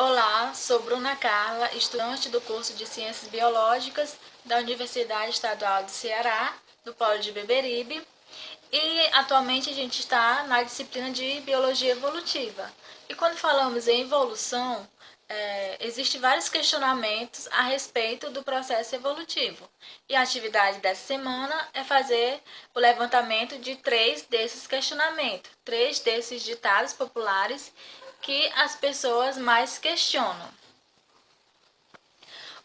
Olá, sou Bruna Carla, estudante do curso de Ciências Biológicas da Universidade Estadual do Ceará, do Polo de Beberibe, e atualmente a gente está na disciplina de Biologia Evolutiva. E quando falamos em evolução, existem vários questionamentos a respeito do processo evolutivo. E a atividade dessa semana é fazer o levantamento de três desses questionamentos, três desses ditados populares que as pessoas mais questionam.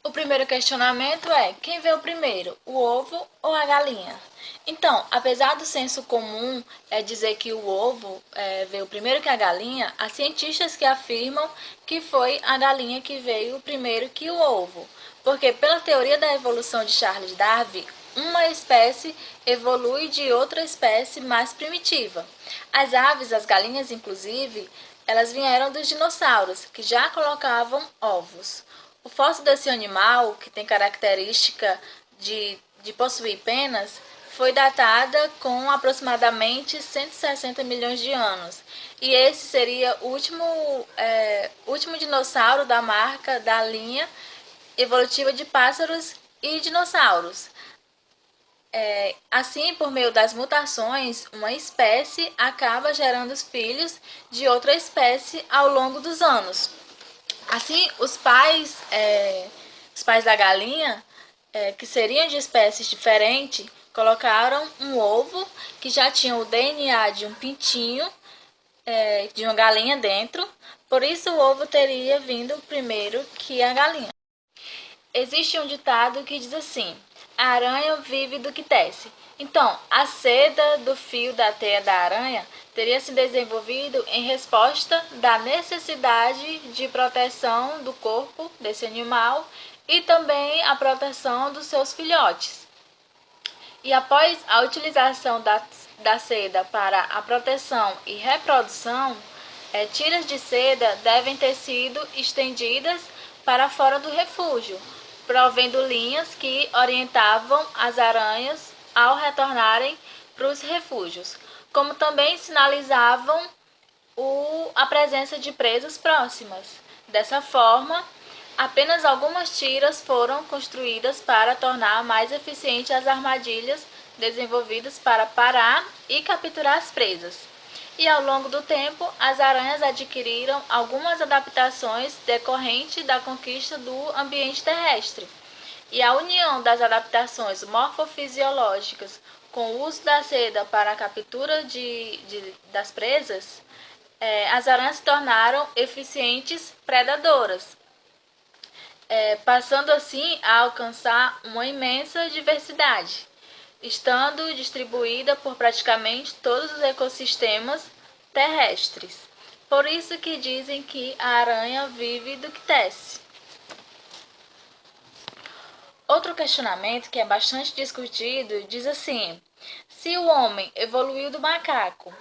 O primeiro questionamento é: quem veio primeiro, o ovo ou a galinha? Então, apesar do senso comum dizer que o ovo veio primeiro que a galinha, há cientistas que afirmam que foi a galinha que veio primeiro que o ovo. Porque, pela teoria da evolução de Charles Darwin, uma espécie evolui de outra espécie mais primitiva. As aves, as galinhas inclusive, elas vieram dos dinossauros, que já colocavam ovos. O fóssil desse animal, que tem característica de possuir penas, foi datada com aproximadamente 160 milhões de anos. E esse seria o último dinossauro da marca da linha evolutiva de pássaros e dinossauros. Assim, por meio das mutações, uma espécie acaba gerando os filhos de outra espécie ao longo dos anos. Assim, os pais da galinha, que seriam de espécies diferentes, colocaram um ovo que já tinha o DNA de um pintinho, de uma galinha dentro, por isso o ovo teria vindo primeiro que a galinha. Existe um ditado que diz assim: a aranha vive do que tece. Então, a seda do fio da teia da aranha teria se desenvolvido em resposta da necessidade de proteção do corpo desse animal e também a proteção dos seus filhotes. E após a utilização da seda para a proteção e reprodução, tiras de seda devem ter sido estendidas para fora do refúgio, provendo linhas que orientavam as aranhas ao retornarem para os refúgios, como também sinalizavam a presença de presas próximas. Dessa forma, apenas algumas tiras foram construídas para tornar mais eficientes as armadilhas desenvolvidas para parar e capturar as presas. E ao longo do tempo, as aranhas adquiriram algumas adaptações decorrentes da conquista do ambiente terrestre. E a união das adaptações morfofisiológicas com o uso da seda para a captura das presas, as aranhas se tornaram eficientes predadoras, passando assim a alcançar uma imensa diversidade, estando distribuída por praticamente todos os ecossistemas terrestres. Por isso que dizem que a aranha vive do que tece. Outro questionamento que é bastante discutido diz assim: se o homem evoluiu do macaco,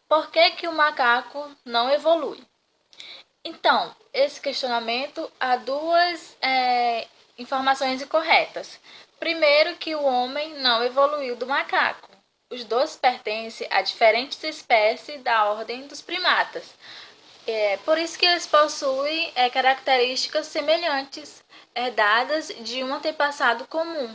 por que o macaco não evolui? Então, esse questionamento há duas informações incorretas. Primeiro, que o homem não evoluiu do macaco. Os dois pertencem a diferentes espécies da ordem dos primatas. Por isso que eles possuem características semelhantes, herdadas de um antepassado comum.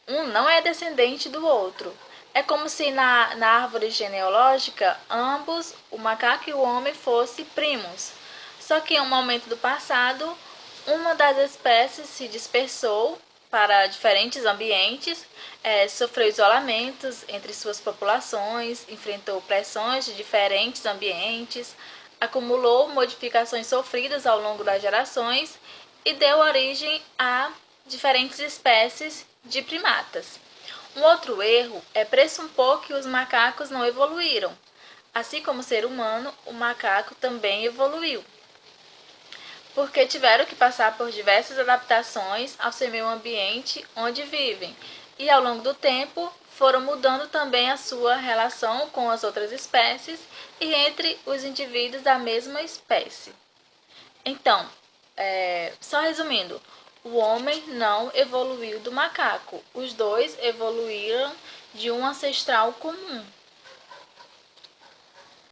Um não é descendente do outro. É como se na árvore genealógica, ambos, o macaco e o homem, fossem primos. Só que em um momento do passado, uma das espécies se dispersou para diferentes ambientes, sofreu isolamentos entre suas populações, enfrentou pressões de diferentes ambientes, acumulou modificações sofridas ao longo das gerações e deu origem a diferentes espécies de primatas. Um outro erro é pressupor que os macacos não evoluíram. Assim como o ser humano, o macaco também evoluiu, porque tiveram que passar por diversas adaptações ao seu meio ambiente onde vivem, e ao longo do tempo foram mudando também a sua relação com as outras espécies e entre os indivíduos da mesma espécie. Então, só resumindo, o homem não evoluiu do macaco, os dois evoluíram de um ancestral comum.